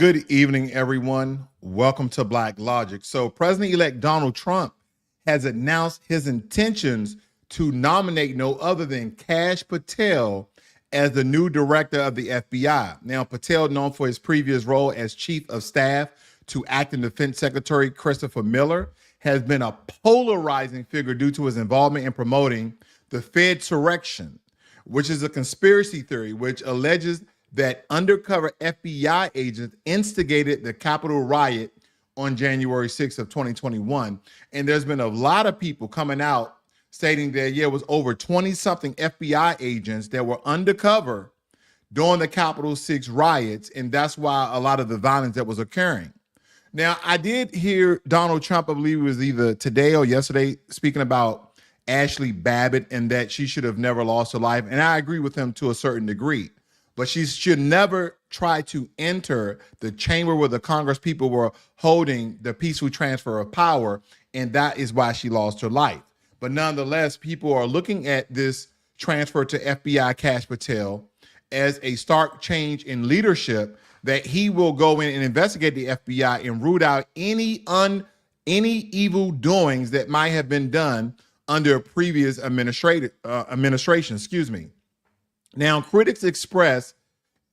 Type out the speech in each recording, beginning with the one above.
Good evening, everyone. Welcome to Black Logic. So President-elect Donald Trump has announced his intentions to nominate no other than Kash Patel as the new director of the FBI. Now, Patel, known for his previous role as chief of staff to acting Defense Secretary Christopher Miller, has been a polarizing figure due to his involvement in promoting the Fedsurrection, which is a conspiracy theory which alleges that undercover FBI agents instigated the Capitol riot on January 6th of 2021. And there's been a lot of people coming out stating that, it was over 20-something FBI agents that were undercover during the Capitol 6 riots, and that's why a lot of the violence that was occurring. Now, I did hear Donald Trump, I believe it was either today or yesterday, speaking about Ashley Babbitt and that she should have never lost her life, and I agree with him to a certain degree. But she should never try to enter the chamber where the Congress people were holding the peaceful transfer of power, and that is why she lost her life. But nonetheless, people are looking at this transfer to FBI Kash Patel as a stark change in leadership, that he will go in and investigate the FBI and root out any evil doings that might have been done under a previous administration. Now, critics express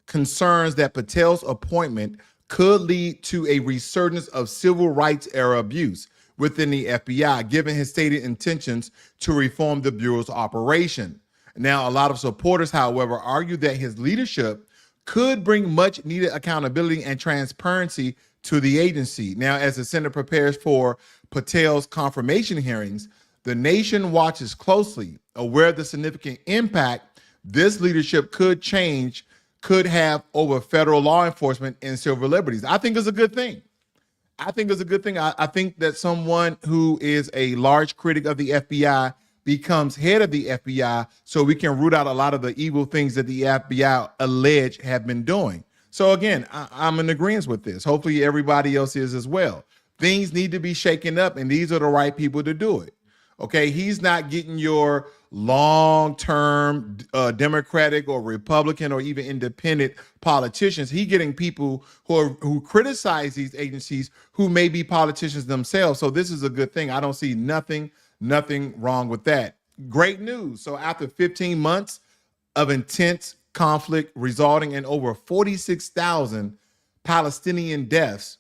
concerns that Patel's appointment could lead to a resurgence of civil rights era abuse within the FBI, given his stated intentions to reform the Bureau's operation. Now, a lot of supporters, however, argue that his leadership could bring much needed accountability and transparency to the agency. Now, as the Senate prepares for Patel's confirmation hearings, the nation watches closely, aware of the significant impact this leadership could have over federal law enforcement and civil liberties. I think it's a good thing. I think that someone who is a large critic of the FBI becomes head of the FBI so we can root out a lot of the evil things that the FBI allege have been doing. So again, I'm in agreement with this. Hopefully everybody else is as well. Things need to be shaken up, and these are the right people to do it. Okay, he's not getting your long-term Democratic or Republican or even independent politicians. He's getting people who criticize these agencies who may be politicians themselves. So this is a good thing. I don't see nothing wrong with that. Great news. So after 15 months of intense conflict resulting in over 46,000 Palestinian deaths,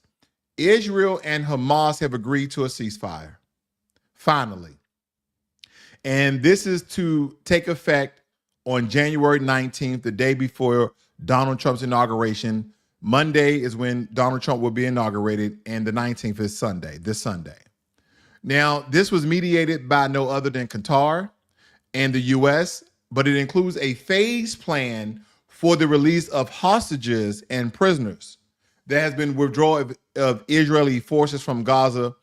Israel and Hamas have agreed to a ceasefire. Finally. And this is to take effect on January 19th, the day before Donald Trump's inauguration. Monday is when Donald Trump will be inaugurated, and the 19th is this Sunday. Now, this was mediated by no other than Qatar and the U.S., but it includes a phased plan for the release of hostages and prisoners. There has been withdrawal of Israeli forces from Gaza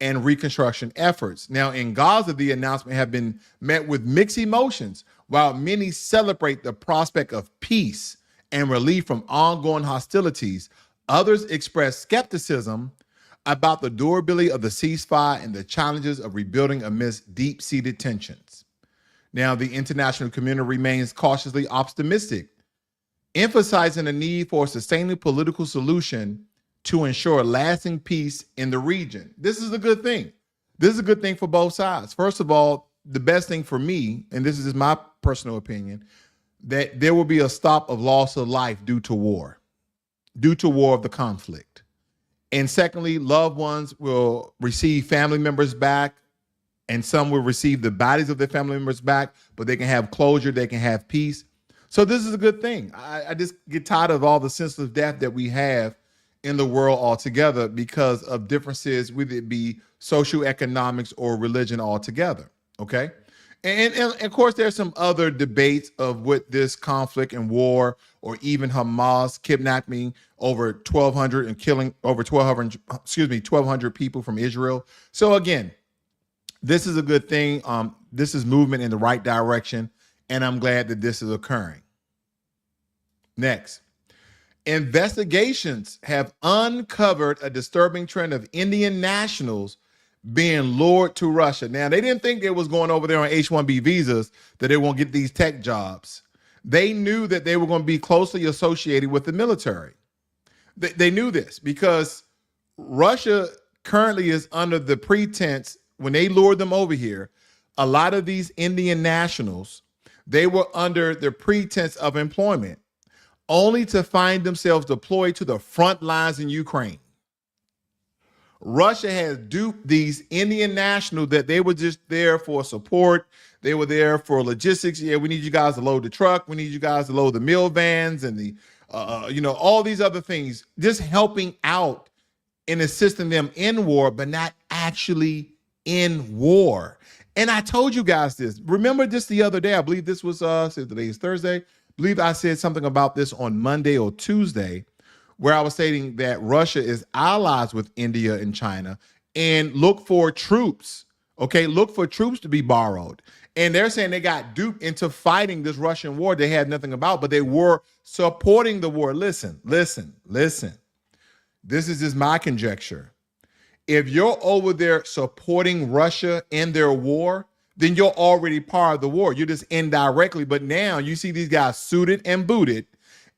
and reconstruction efforts. Now, in Gaza, the announcement have been met with mixed emotions. While many celebrate the prospect of peace and relief from ongoing hostilities, others express skepticism about the durability of the ceasefire and the challenges of rebuilding amidst deep-seated tensions. Now, the international community remains cautiously optimistic, emphasizing the need for a sustainable political solution to ensure lasting peace in the region. This is a good thing. This is a good thing for both sides. First of all, the best thing for me, and this is my personal opinion, that there will be a stop of loss of life due to war of the conflict. And secondly, loved ones will receive family members back, and some will receive the bodies of their family members back, but they can have closure, they can have peace. So this is a good thing. I just get tired of all the senseless death that we have in the world altogether because of differences, whether it be socioeconomics or religion altogether, okay? And of course, there's some other debates of what this conflict and war, or even Hamas kidnapping over 1,200 and killing over 1,200 people from Israel. So again, this is a good thing. This is movement in the right direction, and I'm glad that this is occurring. Next. Investigations have uncovered a disturbing trend of Indian nationals being lured to Russia. Now, they didn't think they was going over there on H-1B visas that they won't get these tech jobs. They knew that they were going to be closely associated with the military. They knew this because Russia currently is under the pretense, when they lured them over here, a lot of these Indian nationals, they were under the pretense of employment, only to find themselves deployed to the front lines in Ukraine. Russia has duped these Indian nationals that they were just there for support. They were there for logistics. Yeah, we need you guys to load the truck. We need you guys to load the mill vans and the, all these other things, just helping out and assisting them in war, but not actually in war. And I told you guys this. Remember this the other day? I believe this was, today is Thursday. I believe I said something about this on Monday or Tuesday, where I was stating that Russia is allies with India and China and look for troops, okay? Look for troops to be borrowed. And they're saying they got duped into fighting this Russian war they had nothing about, but they were supporting the war. Listen. This is just my conjecture. If you're over there supporting Russia in their war, then you're already part of the war. You're just indirectly, but now you see these guys suited and booted,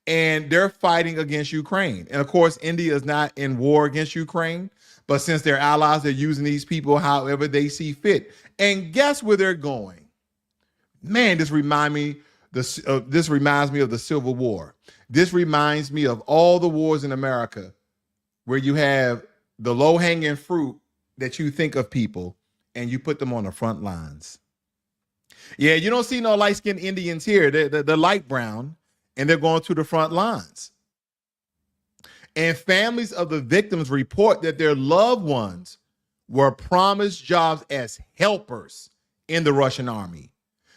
and they're fighting against Ukraine. And of course, India is not in war against Ukraine, but since they're allies, they're using these people however they see fit. And guess where they're going? Man, this reminds me of the Civil War. This reminds me of all the wars in America where you have the low-hanging fruit that you think of people and you put them on the front lines. Yeah, you don't see no light-skinned Indians here. They're light brown, and they're going to the front lines. And families of the victims report that their loved ones were promised jobs as helpers in the Russian army,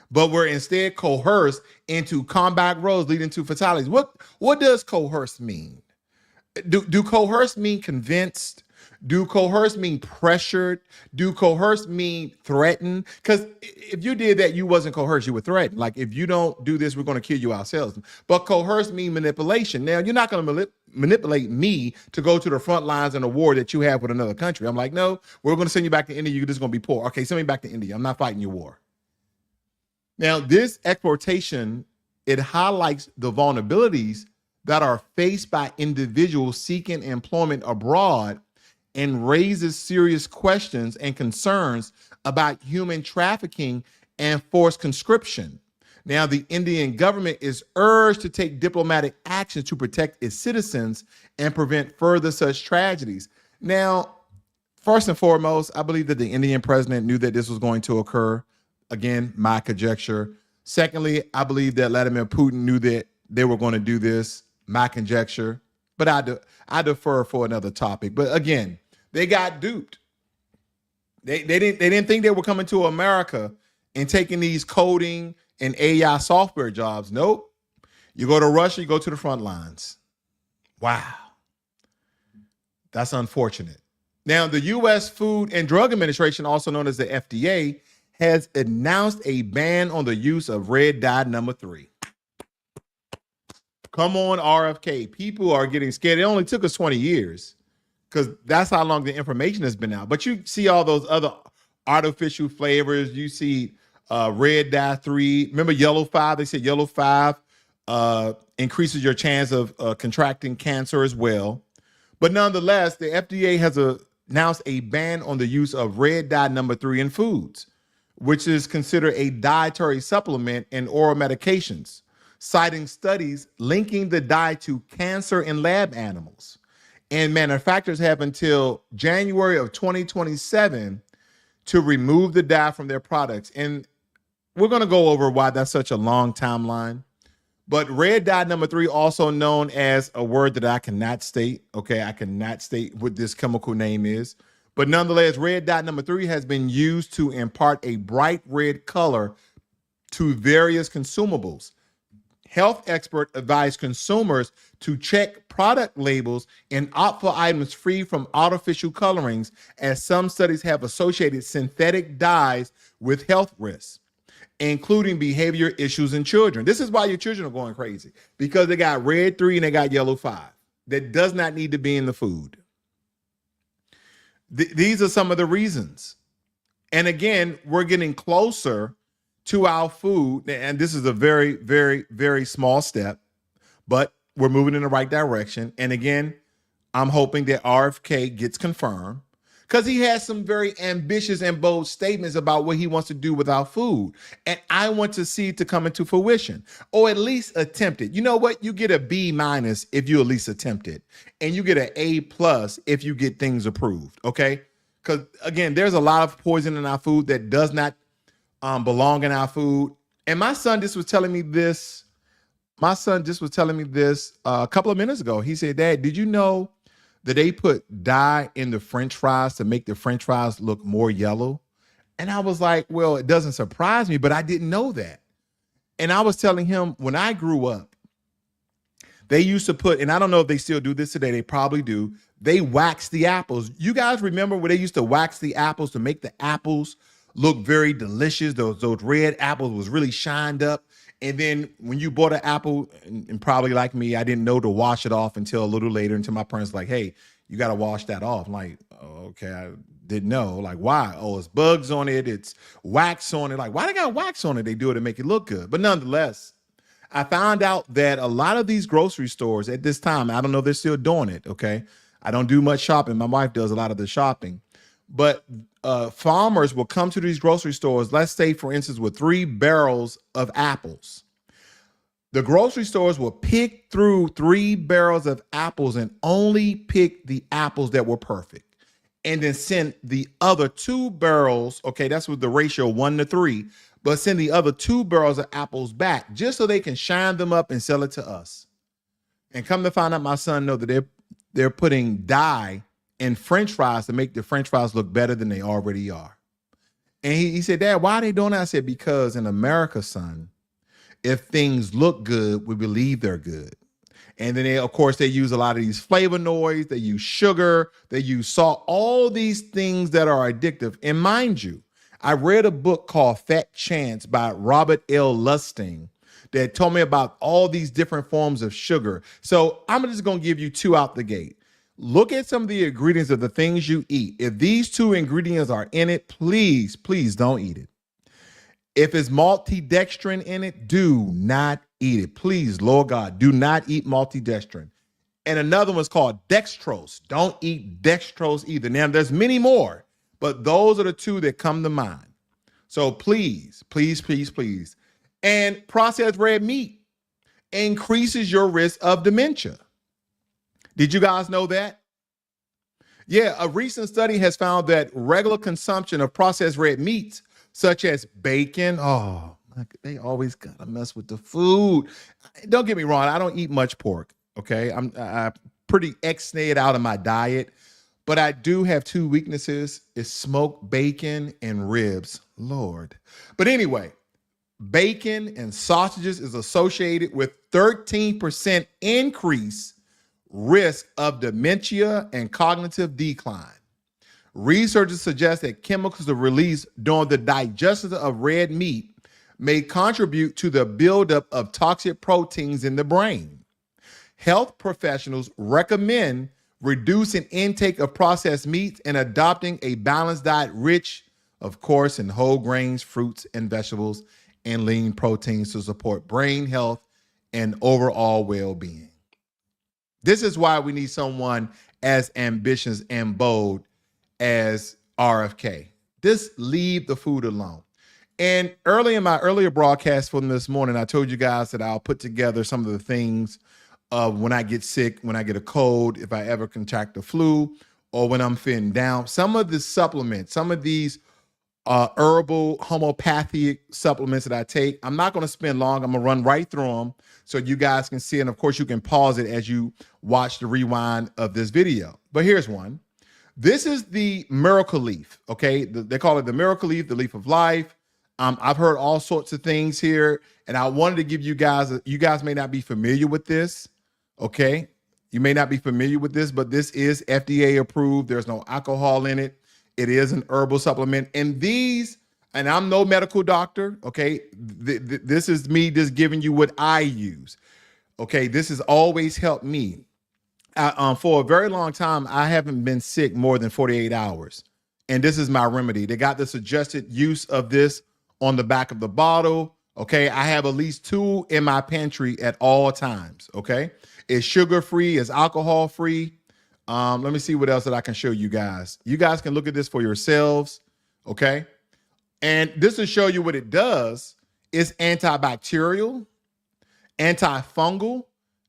but were instead coerced into combat roles leading to fatalities. What does coerced mean? Do coerced mean convinced? Do coerced mean pressured? Do coerced mean threatened? Because if you did that, you wasn't coerced, you were threatened. Like, if you don't do this, we're going to kill you ourselves. But coerced mean manipulation. Now, you're not going to manipulate me to go to the front lines in a war that you have with another country. I'm like, no, we're going to send you back to India. You're just going to be poor. Okay, send me back to India. I'm not fighting your war. Now, this exploitation, it highlights the vulnerabilities that are faced by individuals seeking employment abroad and raises serious questions and concerns about human trafficking and forced conscription. Now, the Indian government is urged to take diplomatic action to protect its citizens and prevent further such tragedies. Now, first and foremost, I believe that the Indian president knew that this was going to occur. Again, my conjecture. Secondly, I believe that Vladimir Putin knew that they were going to do this. My conjecture. But I defer for another topic. But again, they got duped. They didn't think they were coming to America and taking these coding and AI software jobs. Nope. You go to Russia, you go to the front lines. Wow. That's unfortunate. Now, the U.S. Food and Drug Administration, also known as the FDA, has announced a ban on the use of red dye number 3. Come on, RFK. People are getting scared. It only took us 20 years because that's how long the information has been out. But you see all those other artificial flavors. You see red dye 3. Remember yellow 5? They said yellow 5 increases your chance of contracting cancer as well. But nonetheless, the FDA has announced a ban on the use of red dye number 3 in foods, which is considered a dietary supplement in oral medications, citing studies linking the dye to cancer in lab animals. And manufacturers have until January of 2027 to remove the dye from their products. And we're going to go over why that's such a long timeline. But red dye number 3, also known as a word that I cannot state. Okay, I cannot state what this chemical name is. But nonetheless, red dye number 3 has been used to impart a bright red color to various consumables. Health experts advise consumers to check product labels and opt for items free from artificial colorings, as some studies have associated synthetic dyes with health risks, including behavior issues in children. This is why your children are going crazy, because they got red 3 and they got yellow 5. That does not need to be in the food. These are some of the reasons. And again, we're getting closer to our food. And this is a very, very, very small step, but we're moving in the right direction. And again, I'm hoping that RFK gets confirmed because he has some very ambitious and bold statements about what he wants to do with our food. And I want to see it to come into fruition or at least attempt it. You know what? You get a B minus if you at least attempt it. And you get an A plus if you get things approved. Okay. Because again, there's a lot of poison in our food that does not belong in our food. And my son just was telling me this. My son just was telling me this a couple of minutes ago. He said, Dad, did you know that they put dye in the French fries to make the French fries look more yellow? And I was like, well, it doesn't surprise me, but I didn't know that. And I was telling him when I grew up, they used to put, and I don't know if they still do this today, they probably do, they wax the apples. You guys remember when they used to wax the apples to make the apples look very delicious? Those red apples was really shined up. And then when you bought an apple, and probably like me, I didn't know to wash it off until a little later, until my parents were like, hey, you got to wash that off. I'm like, oh, okay, I didn't know. Like, why? Oh, it's bugs on it. It's wax on it. Like, why they got wax on it? They do it to make it look good. But nonetheless, I found out that a lot of these grocery stores at this time, I don't know if they're still doing it, okay? I don't do much shopping. My wife does a lot of the shopping. But farmers will come to these grocery stores, let's say, for instance, with 3 barrels of apples. The grocery stores will pick through 3 barrels of apples and only pick the apples that were perfect. And then send the other 2 barrels, okay, that's with the ratio 1-3, but send the other 2 barrels of apples back just so they can shine them up and sell it to us. And come to find out, my son know that they're putting dye in French fries to make the French fries look better than they already are. And he said, Dad, why are they doing that? I said, because in America, son, if things look good, we believe they're good. And then, of course, they use a lot of these flavonoids. They use sugar. They use salt, all these things that are addictive. And mind you, I read a book called Fat Chance by Robert L. Lustig that told me about all these different forms of sugar. So I'm just going to give you 2 out the gate. Look at some of the ingredients of the things you eat. If these 2 ingredients are in it, please, please don't eat it. If it's maltodextrin in it, do not eat it. Please, Lord God, do not eat maltodextrin. And another one's called dextrose. Don't eat dextrose either. Now, there's many more, but those are the 2 that come to mind. So please, please, please, please. And processed red meat increases your risk of dementia. Did you guys know that? Yeah, a recent study has found that regular consumption of processed red meats, such as bacon, oh, they always gotta mess with the food. Don't get me wrong, I don't eat much pork, okay? I'm pretty ex-nayed out of my diet, but I do have 2 weaknesses. It's smoked bacon and ribs, Lord. But anyway, bacon and sausages is associated with 13% increase risk of dementia and cognitive decline. Researchers suggest that chemicals are released during the digestion of red meat may contribute to the buildup of toxic proteins in the brain. Health professionals recommend reducing intake of processed meats and adopting a balanced diet rich, of course, in whole grains, fruits, and vegetables, and lean proteins to support brain health and overall well-being. This is why we need someone as ambitious and bold as RFK. Just leave the food alone. And early in my earlier broadcast from this morning, I told you guys that I'll put together some of the things of when I get sick, when I get a cold, if I ever contract the flu, or when I'm feeling down. Some of the supplements, some of these herbal homeopathic supplements that I take, I'm not going to spend long. I'm going to run right through them so you guys can see it. And of course, you can pause it as you watch the rewind of this video. But here's one. This is the miracle leaf, okay? They call it the miracle leaf, the leaf of life. I've heard all sorts of things here, and I wanted to give you guys, you guys may not be familiar with this, okay? You may not be familiar with this, but this is FDA approved. There's no alcohol in it. It is an herbal supplement. And these, and I'm no medical doctor, okay? This is me just giving you what I use, okay? This has always helped me. For a very long time, I haven't been sick more than 48 hours. And this is my remedy. They got the suggested use of this on the back of the bottle, okay? I have at least 2 in my pantry at all times, okay? It's sugar-free, it's alcohol-free. Let me see what else that I can show you guys. You guys can look at this for yourselves, okay? And this will show you what it does. It's antibacterial, antifungal,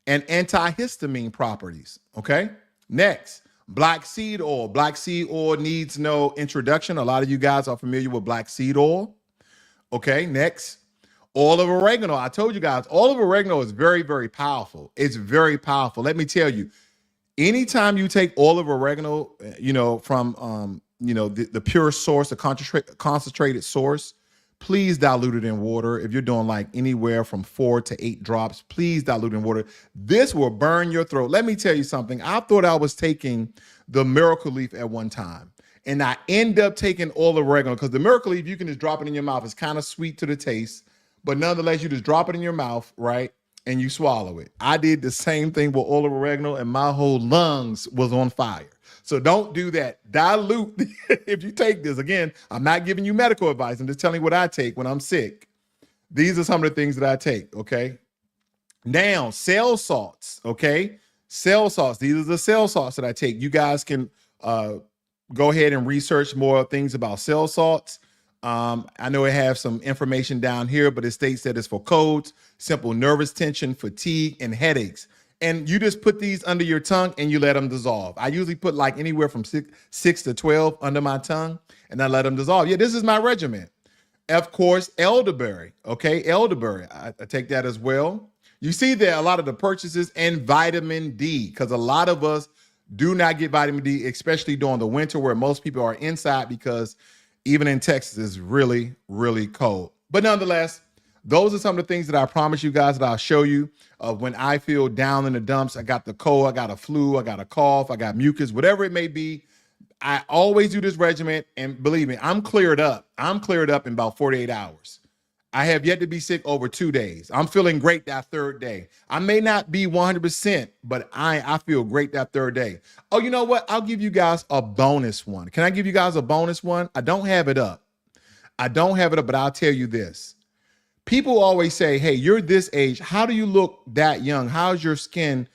and antihistamine properties, okay? Next, black seed oil. Black seed oil needs no introduction. A lot of you guys are familiar with black seed oil. Okay, next, oil of oregano. I told you guys, oil of oregano is very, very powerful. It's very powerful. Let me tell you, anytime you take oil of oregano, from, the pure source, the concentrated source, please dilute it in water. If you're doing like anywhere from 4 to 8 drops, please dilute it in water. This will burn your throat. Let me tell you something. I thought I was taking the miracle leaf at one time, and I end up taking oil of oregano because the miracle leaf, you can just drop it in your mouth. It's kind of sweet to the taste, but nonetheless, you just drop it in your mouth, right? And you swallow it. I did the same thing with oil of oregano, and my whole lungs was on fire. So don't do that. Dilute if you take this. Again, I'm not giving you medical advice. I'm just telling you what I take when I'm sick. These are some of the things that I take, okay? Now, cell salts, okay? Cell salts. These are the cell salts that I take. You guys can go ahead and research more things about cell salts. I know it has some information down here, but it states that it's for colds, simple nervous tension, fatigue, and headaches. And you just put these under your tongue and you let them dissolve. I usually put like anywhere from 6 to 12 under my tongue, and I let them dissolve. Yeah, this is my regimen. Of course, elderberry. Okay, elderberry. I take that as well. You see there a lot of the purchases, and vitamin D, because a lot of us do not get vitamin D, especially during the winter where most people are inside, because even in Texas it's really, really cold. But nonetheless, those are some of the things that I promise you guys that I'll show you when I feel down in the dumps. I got the cold, I got a flu, I got a cough, I got mucus, whatever it may be. I always do this regimen, and believe me, I'm cleared up. I'm cleared up in about 48 hours. I have yet to be sick over 2 days. I'm feeling great that third day. I may not be 100%, but I feel great that third day. Oh, you know what? I'll give you guys a bonus one. Can I give you guys a bonus one? I don't have it up. But I'll tell you this. People always say, hey, you're this age. How do you look that young? How's your skin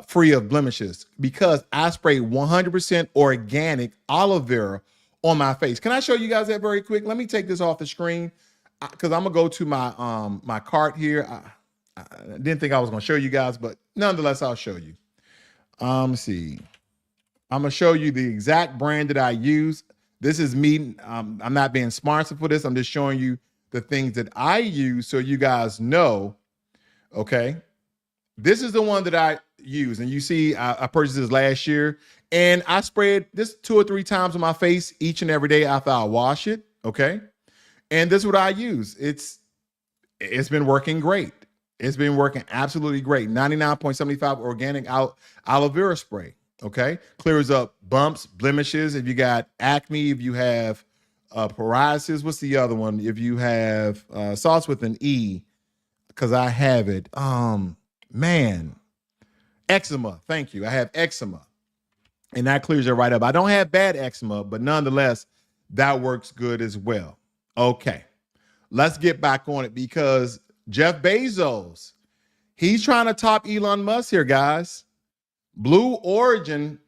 free of blemishes? Because I spray 100% organic aloe vera on my face. Can I show you guys that very quick? Let me take this off the screen because I'm going to go to my my cart here. I didn't think I was going to show you guys, but nonetheless, I'll show you. Let's see. I'm going to show you the exact brand that I use. This is me. I'm not being sponsored for this. I'm just showing you the things that I use so you guys know, okay? This is the one that I use. And you see, I purchased this last year, and I sprayed this 2 or 3 times on my face each and every day after I wash it, okay? And this is what I use. It's been working great. It's been working absolutely great. 99.75 organic aloe vera spray, okay? Clears up bumps, blemishes. If you got acne, if you have psoriasis, what's the other one? If you have sauce with an E, because I have it. Eczema. Thank you. I have eczema, and that clears it right up. I don't have bad eczema, but nonetheless, that works good as well. Okay, let's get back on it because Jeff Bezos, he's trying to top Elon Musk here, guys. Blue Origin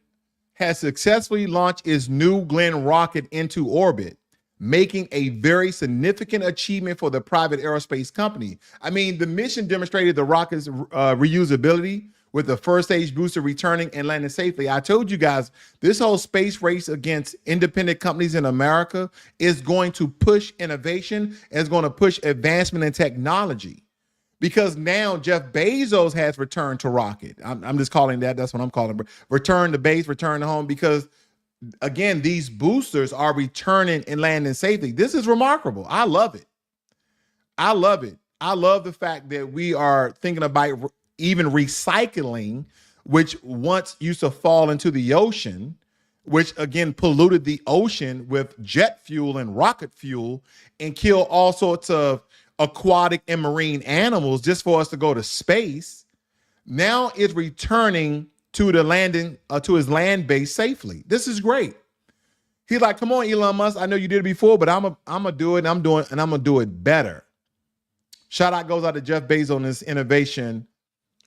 has successfully launched its New Glenn rocket into orbit, making a very significant achievement for the private aerospace company. I mean, the mission demonstrated the rocket's reusability, with the first stage booster returning and landing safely. I told you guys, this whole space race against independent companies in America is going to push innovation, and is going to push advancement in technology. Because now Jeff Bezos has returned to rocket. I'm just calling that. That's what I'm calling it. Return to base, return to home, because again, these boosters are returning and landing safely. This is remarkable. I love it. I love it. I love the fact that we are thinking about even recycling, which once used to fall into the ocean, which again polluted the ocean with jet fuel and rocket fuel and kill all sorts of aquatic and marine animals just for us to go to space. Now it's returning to the landing, to his land base safely. This is great. He's like, come on, Elon Musk. I know you did it before, but I'm gonna do it. I'm gonna do it better. Shout out goes out to Jeff Bezos on this innovation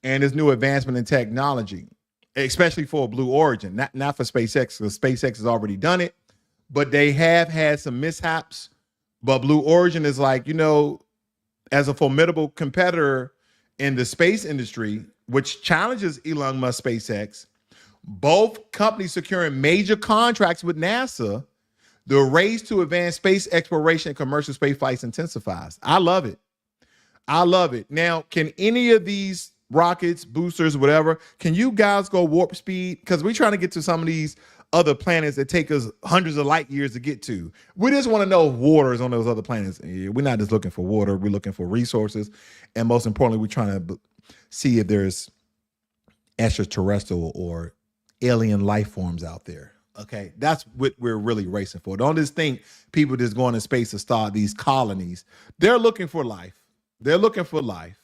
and his new advancement in technology. especially for Blue Origin, not for SpaceX, because SpaceX has already done it, but they have had some mishaps. But Blue Origin is like, as a formidable competitor in the space industry, which challenges Elon Musk SpaceX, both companies securing major contracts with NASA. The race to advance space exploration and commercial space flights intensifies. I love it. I love it. Now, can any of these rockets, boosters, whatever, can you guys go warp speed? Because we're trying to get to some of these other planets that take us hundreds of light years to get to. We just want to know if water is on those other planets. We're not just looking for water. We're looking for resources. And most importantly, we're trying to see if there's extraterrestrial or alien life forms out there. Okay, that's what we're really racing for. Don't just think people just going to space to start these colonies. They're looking for life. They're looking for life.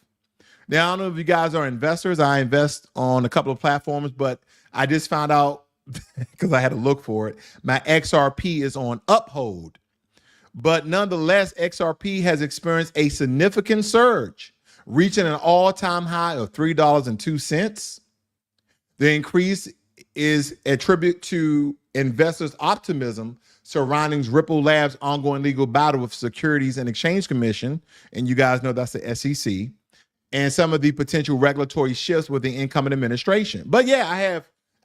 Now, I don't know if you guys are investors. I invest on a couple of platforms, but I just found out, because I had to look for it, my XRP is on Uphold. But nonetheless, XRP has experienced a significant surge, reaching an all-time high of $3.02. The increase is attributed to investors' optimism surrounding Ripple Labs' ongoing legal battle with Securities and Exchange Commission, and you guys know that's the SEC, and some of the potential regulatory shifts with the incoming administration. But yeah, I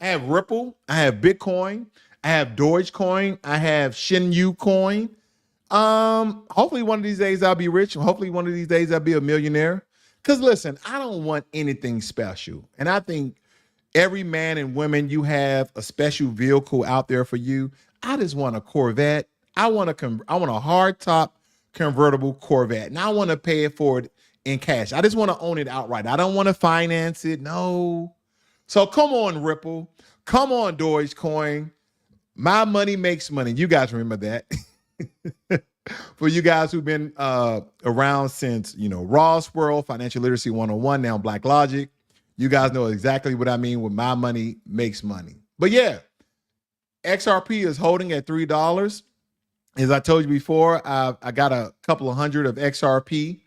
have Ripple, I have Bitcoin, I have Dogecoin, I have Shinyu Coin. Hopefully one of these days I'll be rich. Hopefully one of these days I'll be a millionaire. Because listen, I don't want anything special, and I think every man and woman, you have a special vehicle out there for you. I just want a Corvette. I want a hard top convertible Corvette, and I want to pay it for it in cash. I just want to own it outright. I don't want to finance it. No. So come on, Ripple. Come on, Dogecoin. My money makes money. You guys remember that. For you guys who've been around since, Ross World, Financial Literacy 101, now Black Logic, you guys know exactly what I mean with my money makes money. But yeah, XRP is holding at $3. As I told you before, I got a couple of hundred of XRP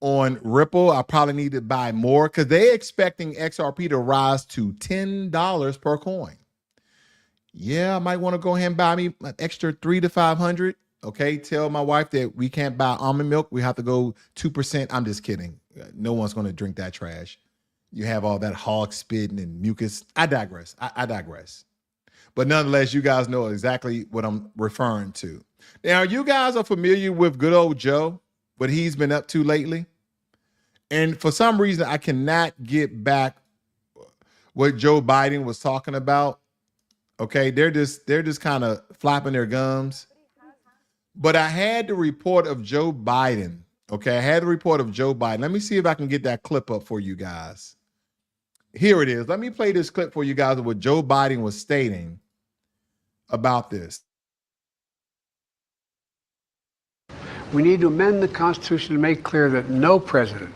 on Ripple. I probably need to buy more because they're expecting XRP to rise to $10 per coin. Yeah, I might want to go ahead and buy me an extra 300 to 500. Okay, tell my wife that we can't buy almond milk. We have to go 2%. I'm just kidding. No one's going to drink that trash. You have all that hog spitting and mucus. I digress. I digress. But nonetheless, you guys know exactly what I'm referring to. Now, you guys are familiar with good old Joe, what he's been up to lately. And for some reason, I cannot get back what Joe Biden was talking about. Okay, they're just kind of flapping their gums. But I had the report of Joe Biden. Okay, I had the report of Joe Biden. Let me see if I can get that clip up for you guys. Here it is. Let me play this clip for you guys of what Joe Biden was stating about this. We need to amend the Constitution to make clear that no president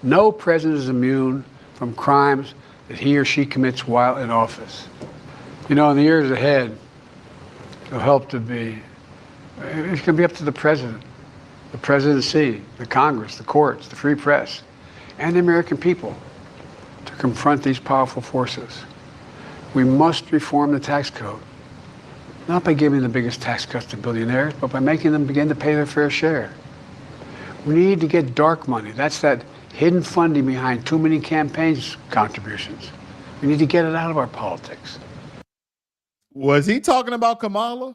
is immune from crimes that he or she commits while in office. In the years ahead, it'll help to be, it's going to be up to the president, the presidency, the Congress, the courts, the free press, and the American people to confront these powerful forces. We must reform the tax code, not by giving the biggest tax cuts to billionaires, but by making them begin to pay their fair share. We need to get dark money. That's that hidden funding behind too many campaigns contributions. We need to get it out of our politics. Was he talking about Kamala?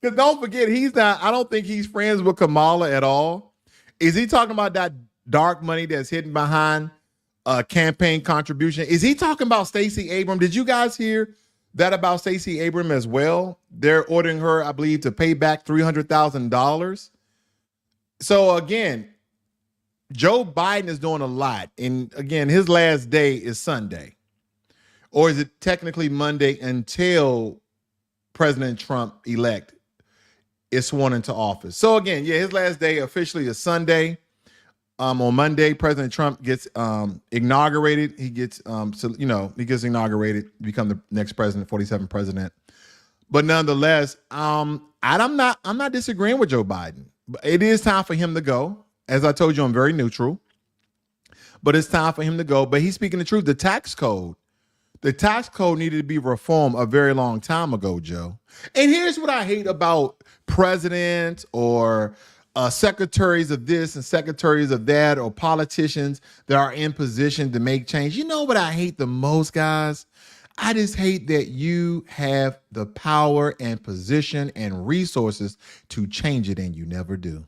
Because don't forget, I don't think he's friends with Kamala at all. Is he talking about that dark money that's hidden behind campaign contribution? Is he talking about Stacey Abrams? Did you guys hear that about Stacey Abrams as well? They're ordering her, I believe, to pay back $300,000. So again, Joe Biden is doing a lot. And again, his last day is Sunday. Or is it technically Monday until President Trump-elect is sworn into office? So again, yeah, his last day officially is Sunday. On Monday, President Trump gets inaugurated. He gets, he gets inaugurated, become the next president, 47th president. But nonetheless, I'm not disagreeing with Joe Biden. But it is time for him to go. As I told you, I'm very neutral. but it's time for him to go. But he's speaking the truth. The tax code needed to be reformed a very long time ago, Joe. And here's what I hate about presidents or secretaries of this and secretaries of that, or politicians that are in position to make change. You know what I hate the most, guys? I just hate that you have the power and position and resources to change it, and you never do.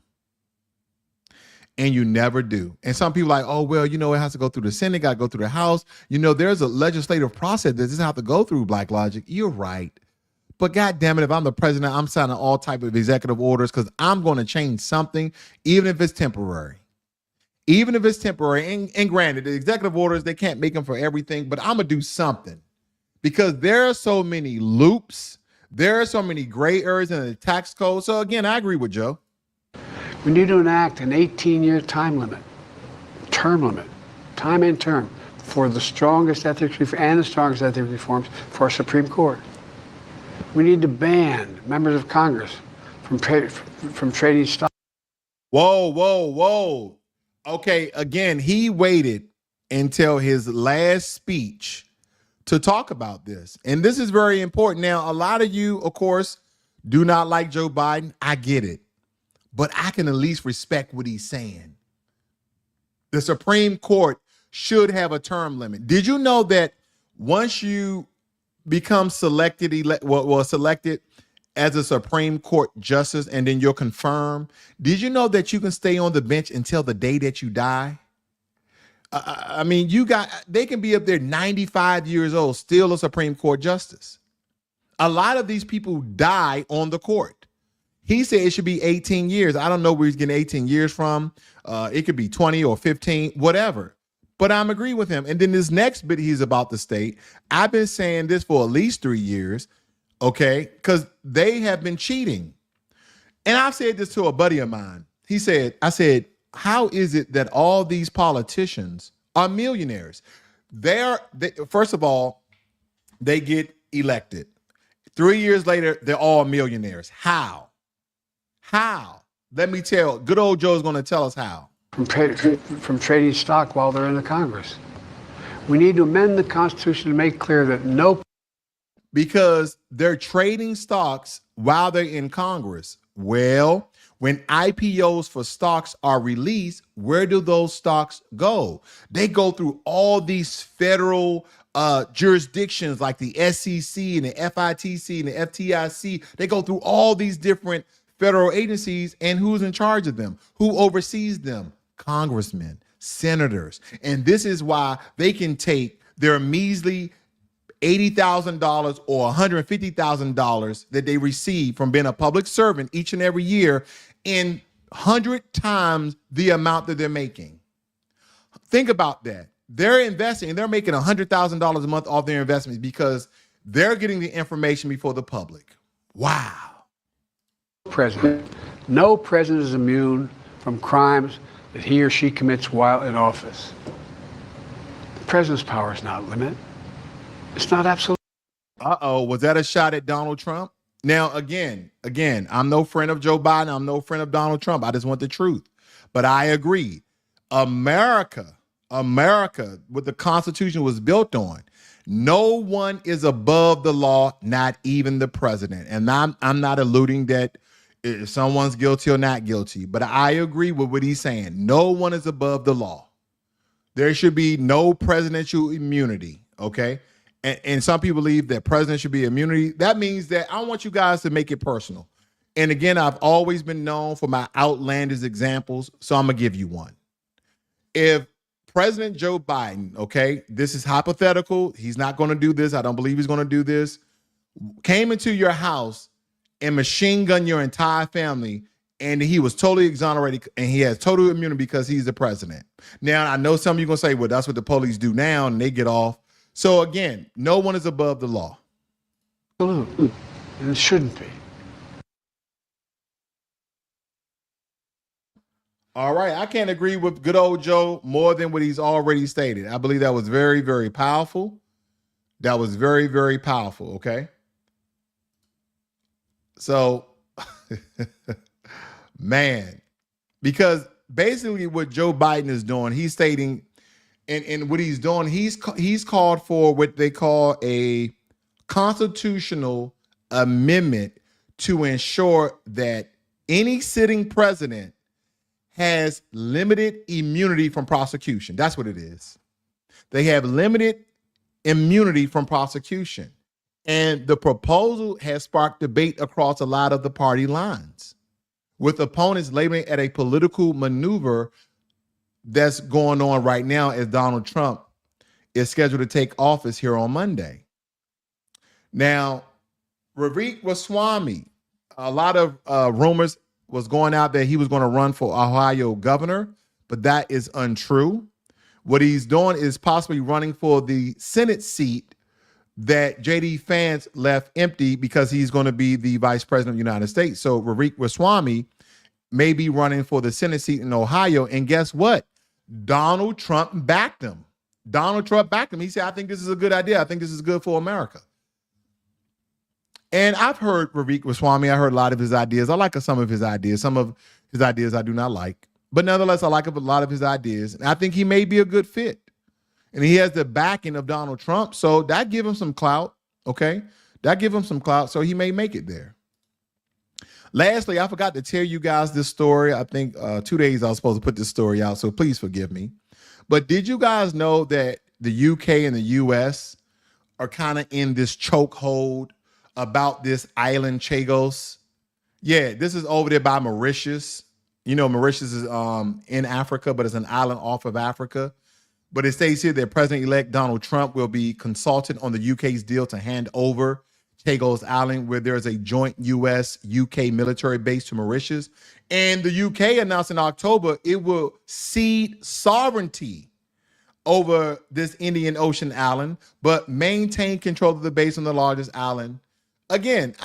And you never do. And some people are like, oh, well, you know, it has to go through the Senate, got to go through the House. You know, there's a legislative process that doesn't have to go through, Black Logic. You're right. But God damn it, if I'm the president, I'm signing all type of executive orders because I'm going to change something, even if it's temporary. Even if it's temporary. And granted, the executive orders, they can't make them for everything, but I'm going to do something because there are so many loops. There are so many gray areas in the tax code. So again, I agree with Joe. We need to enact an 18-year time limit, time and term, for the strongest ethics reforms for our Supreme Court. We need to ban members of Congress from trading stock. Whoa. Okay, again, he waited until his last speech to talk about this. And this is very important. Now, a lot of you, of course, do not like Joe Biden. I get it. But I can at least respect what he's saying. The Supreme Court should have a term limit. Did you know that once you become selected as a Supreme Court justice and then you're confirmed, did you know that you can stay on the bench until the day that you die? I mean, they can be up there 95 years old, still a Supreme Court justice. A lot of these people die on the court. He said it should be 18 years. I don't know where he's getting 18 years from. It could be 20 or 15, whatever. But I'm agree with him. And then this next bit he's about to state, I've been saying this for at least 3 years, okay, because they have been cheating. And I've said this to a buddy of mine. I said, how is it that all these politicians are millionaires? First of all, they get elected. 3 years later, they're all millionaires. How? Let me tell. Good old Joe's going to tell us how. From trading stock while they're in the Congress. We need to amend the Constitution to make clear that because they're trading stocks while they're in Congress. Well, when IPOs for stocks are released, where do those stocks go? They go through all these federal jurisdictions like the SEC and the FITC and the FTIC. They go through all these different federal agencies, and who's in charge of them? Who oversees them? Congressmen, senators. And this is why they can take their measly $80,000 or $150,000 that they receive from being a public servant each and every year in 100 times the amount that they're making. Think about that. They're investing and they're making $100,000 a month off their investments because they're getting the information before the public. Wow. No president is immune from crimes that he or she commits while in office. The president's power is not limited. It's not absolute. Was that a shot at Donald Trump? Now, again, I'm no friend of Joe Biden. I'm no friend of Donald Trump. I just want the truth. But I agree. America, what the Constitution was built on, no one is above the law, not even the president. And I'm not alluding that if someone's guilty or not guilty, but I agree with what he's saying. No one is above the law. There should be no presidential immunity, okay? And some people believe that president should be immunity. That means that I want you guys to make it personal. And again, I've always been known for my outlandish examples, so I'm going to give you one. If President Joe Biden, okay, this is hypothetical. He's not going to do this. I don't believe he's going to do this. Came into your house and machine gun your entire family, and he was totally exonerated, and he has total immunity because he's the president. Now, I know some of you are going to say, well, that's what the police do now, and they get off. So again, no one is above the law. Absolutely. And it shouldn't be. All right. I can't agree with good old Joe more than what he's already stated. I believe that was very, very powerful. That was very, very powerful. Okay. So, man, because basically what Joe Biden is doing, he's stating And what he's doing, he's called for what they call a constitutional amendment to ensure that any sitting president has limited immunity from prosecution. That's what it is. They have limited immunity from prosecution. And the proposal has sparked debate across a lot of the party lines, with opponents labeling it a political maneuver that's going on right now as Donald Trump is scheduled to take office here on Monday. Now, Ravik Ramaswamy, a lot of rumors was going out that he was going to run for Ohio governor, but that is untrue. What he's doing is possibly running for the Senate seat that J.D. Vance left empty because he's going to be the vice president of the United States. So Ravik Ramaswamy may be running for the Senate seat in Ohio. And guess what? Donald Trump backed him. Donald Trump backed him. He said, I think this is a good idea. I think this is good for America. And I've heard Ravik Ramaswamy. I heard a lot of his ideas. I like some of his ideas. Some of his ideas I do not like. But nonetheless, I like a lot of his ideas. And I think he may be a good fit. And he has the backing of Donald Trump. So that give him some clout. Okay. That give him some clout. So he may make it there. Lastly, I forgot to tell you guys this story. I think 2 days I was supposed to put this story out. So please forgive me. But did you guys know that the UK and the US are kind of in this chokehold about this island Chagos? Yeah, this is over there by Mauritius. You know, Mauritius is in Africa, but it's an island off of Africa. But it states here that President-elect Donald Trump will be consulted on the UK's deal to hand over Chagos Island, where there's a joint US-UK military base to Mauritius. And the UK announced in October it will cede sovereignty over this Indian Ocean island, but maintain control of the base on the largest island. Again,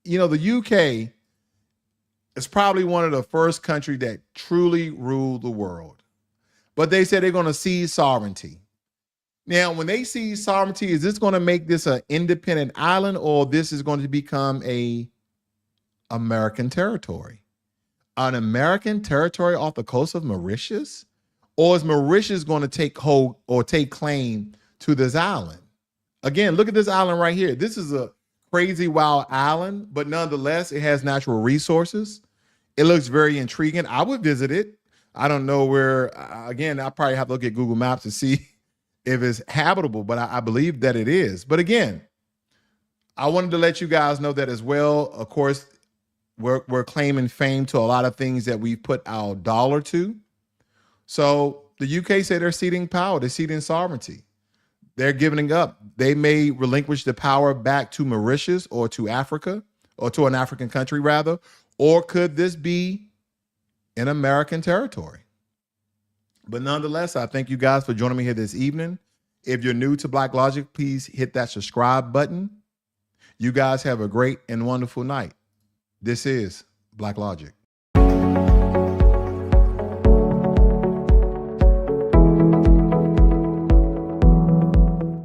you know, the UK is probably one of the first countries that truly ruled the world. But they said they're going to seize sovereignty. Now, when they seize sovereignty, is this going to make this an independent island, or this is going to become a American territory? An American territory off the coast of Mauritius? Or is Mauritius going to take hold or take claim to this island? Again, look at this island right here. This is a crazy wild island, but nonetheless, it has natural resources. It looks very intriguing. I would visit it. I don't know where, again, I probably have to look at Google Maps to see if it's habitable, but I believe that it is. But again, I wanted to let you guys know that as well. Of course, we're claiming fame to a lot of things that we put our dollar to. So the UK say they're ceding power, they're ceding sovereignty. They're giving up. They may relinquish the power back to Mauritius or to Africa, or to an African country rather. Or could this be in American territory? But nonetheless, I thank you guys for joining me here this evening. If you're new to Black Logic, please hit that subscribe button. You guys have a great and wonderful night. This is Black Logic.